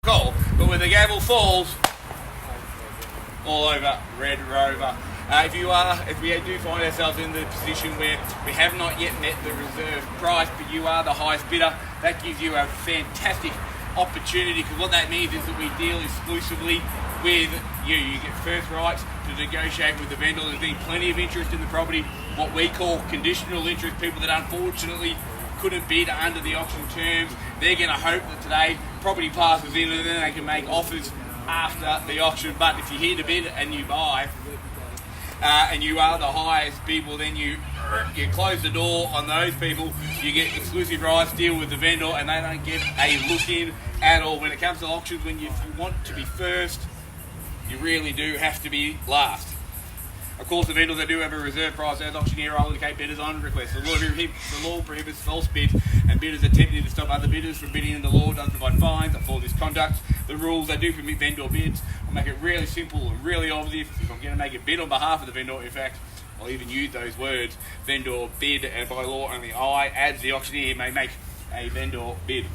call. But when the gavel falls, all over Red Rover. If we do find ourselves in the position where we have not yet met the reserve price, but you are the highest bidder, that gives you a fantastic opportunity, because what that means is that we deal exclusively with you. You get first rights to negotiate with the vendor. There's been plenty of interest in the property, what we call conditional interest, people that unfortunately couldn't bid under the auction terms. They're going to hope that today property passes in and then they can make offers after the auction. But if you're here to bid and you buy and you are the highest bid, well then you close the door on those people. You get exclusive rights, deal with the vendor, and they don't get a look in at all. When it comes to auctions, if you want to be first, you really do have to be last. Of course, the vendors, they do have a reserve price as auctioneer. I'll indicate bidders on request. The law prohibits false bids and bidders attempting to stop other bidders from bidding, and the law does provide fines for this conduct. The rules, they do permit vendor bids. I'll make it really simple and really obvious. If I'm going to make a bid on behalf of the vendor, in fact, I'll even use those words, vendor bid, and by law only I, as the auctioneer, may make a vendor bid.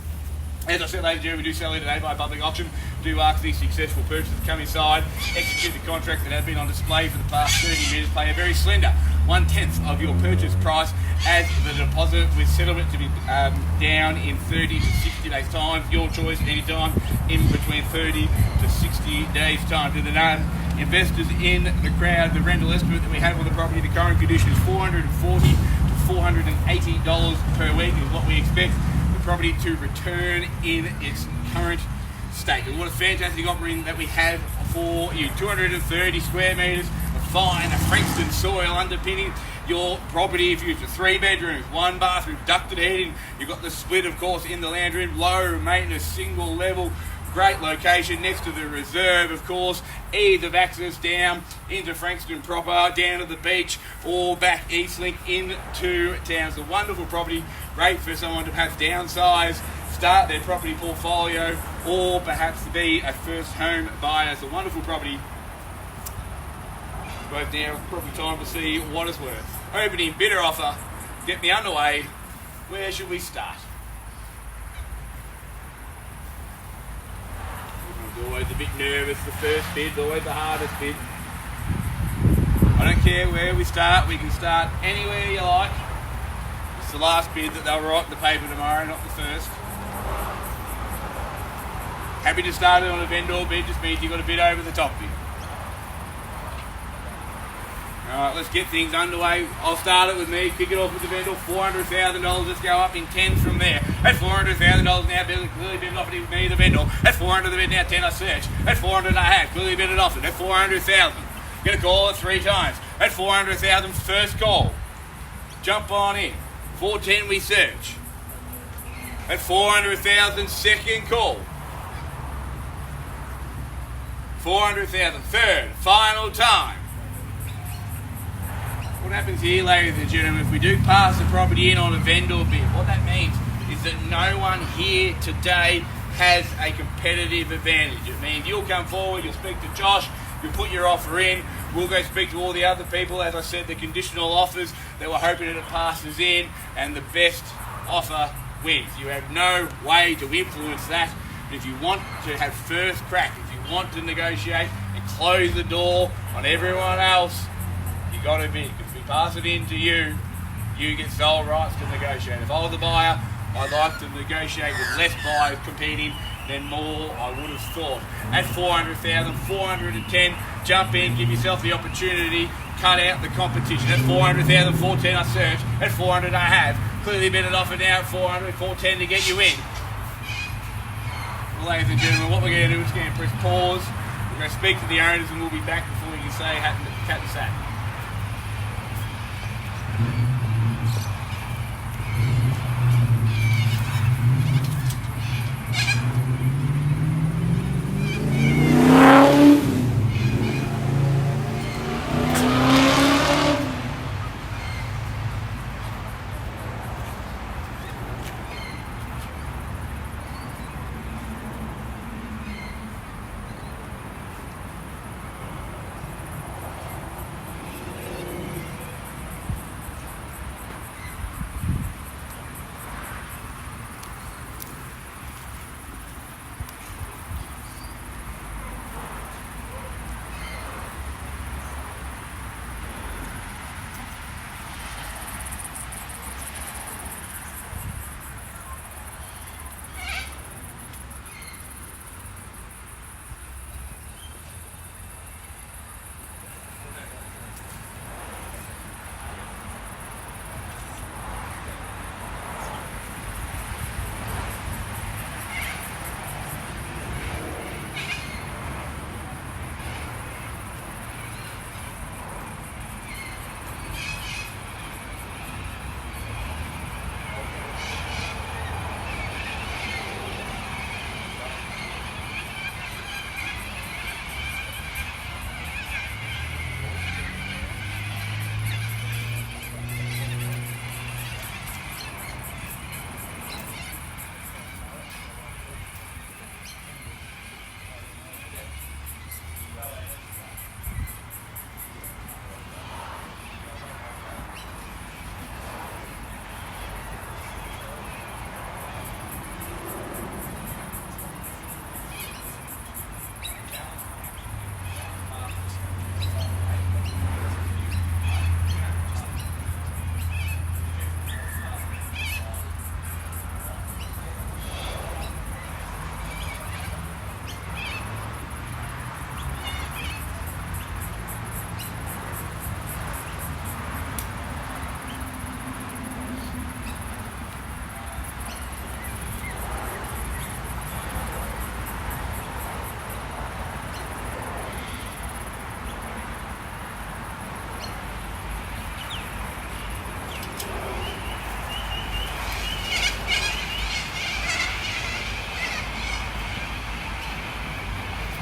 As I said, ladies and gentlemen, we do sell here today by public auction. Do ask these successful purchasers to come inside, execute the contracts that have been on display for the past 30 minutes, pay a very slender 1/10 of your purchase price as the deposit, with settlement to be down in 30 to 60 days time. Your choice, anytime in between 30 to 60 days time. To the investors in the crowd, the rental estimate that we have on the property, the current condition is $440 to $480 per week is what we expect property to return in its current state. And what a fantastic offering that we have for you. 230 square metres of fine Frankston soil underpinning your property. If you use 3 bedrooms, 1 bathroom, ducted heating, you've got the split, of course, in the lounge room, low maintenance, single level, great location next to the reserve, of course, ease of access down into Frankston proper, down to the beach, or back Eastlink into town. It's a wonderful property, great for someone to perhaps downsize, start their property portfolio, or perhaps to be a first home buyer. It's a wonderful property. Both now, probably time to see what it's worth. Opening bidder offer, get me underway. Where should we start? Always a bit nervous, the first bid, always the hardest bid. I don't care where we start, we can start anywhere you like. It's the last bid that they'll write in the paper tomorrow, not the first. Happy to start it on a vendor bid, just means you've got to bid over the top bid. Alright, let's get things underway. I'll start it with me, kick it off with the vendor, $400,000, let's go up in 10s from there. At $400,000 now, clearly bid offered with me, the vendor. At $400 the bid now, 10 I search. At $400 I have, clearly bid it offered. At $400,000, get a call at 3 times. At $400,000, first call. Jump on in. 410 we search. At $400,000, second call. 400,000, third, final time. What happens here, ladies and gentlemen, if we do pass the property in on a vendor bid, what that means is that no one here today has a competitive advantage. It means you'll come forward, you'll speak to Josh, you'll put your offer in, we'll go speak to all the other people, as I said, the conditional offers that we're hoping that it passes in, and the best offer wins. You have no way to influence that. But if you want to have first crack, if you want to negotiate and close the door on everyone else, you got to bid. If we pass it in to you, you get sole rights to negotiate. If I was the buyer, I'd like to negotiate with less buyers competing than more, I would have thought. At 400,000, 410, jump in, give yourself the opportunity, cut out the competition. At 400,000, 410 I search. At 400 I have. Clearly been an offer now at 400, 410 to get you in. Well, ladies and gentlemen, what we're going to do is going to press pause. We're going to speak to the owners and we'll be back before we can say cat and sack.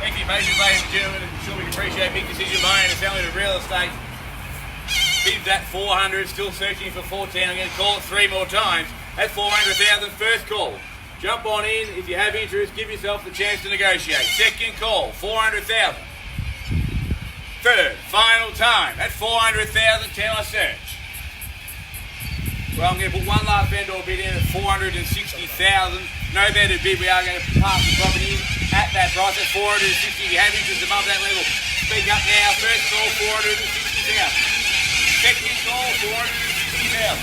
Thank you, patience, ladies and gentlemen. I'm sure we can appreciate big decision buying and selling of real estate. Bid's at 400, still searching for 14. I'm going to call it 3 more times. At 400,000, first call. Jump on in. If you have interest, give yourself the chance to negotiate. Second call, 400,000. Third, final time. At 400,000, can I search? Well, I'm going to put one last vendor bid in at 460,000. No better bid. We are going to pass the property in at that price at 460. If you have interest above that level, speak up now. First call, 460,000. Second call, 460,000.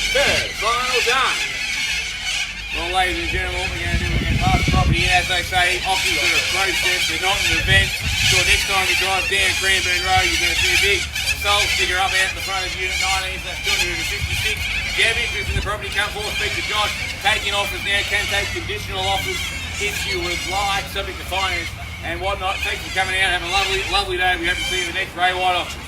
Third, final time. Well, ladies and gentlemen, what we're going to do, we're going to pass the property in. As they say, auctions are a process. They're not an event. So next time you drive down Cranbourne Road, you're going to see a big soul sticker up out the front of Unit 19. That's 256. If you have interest in the property, come forward, speak to Josh. Taking offers now, can take conditional offers if you would like, subject to finance and whatnot. Thanks for coming out. Have a lovely day. We hope to see you in the next Ray White auction.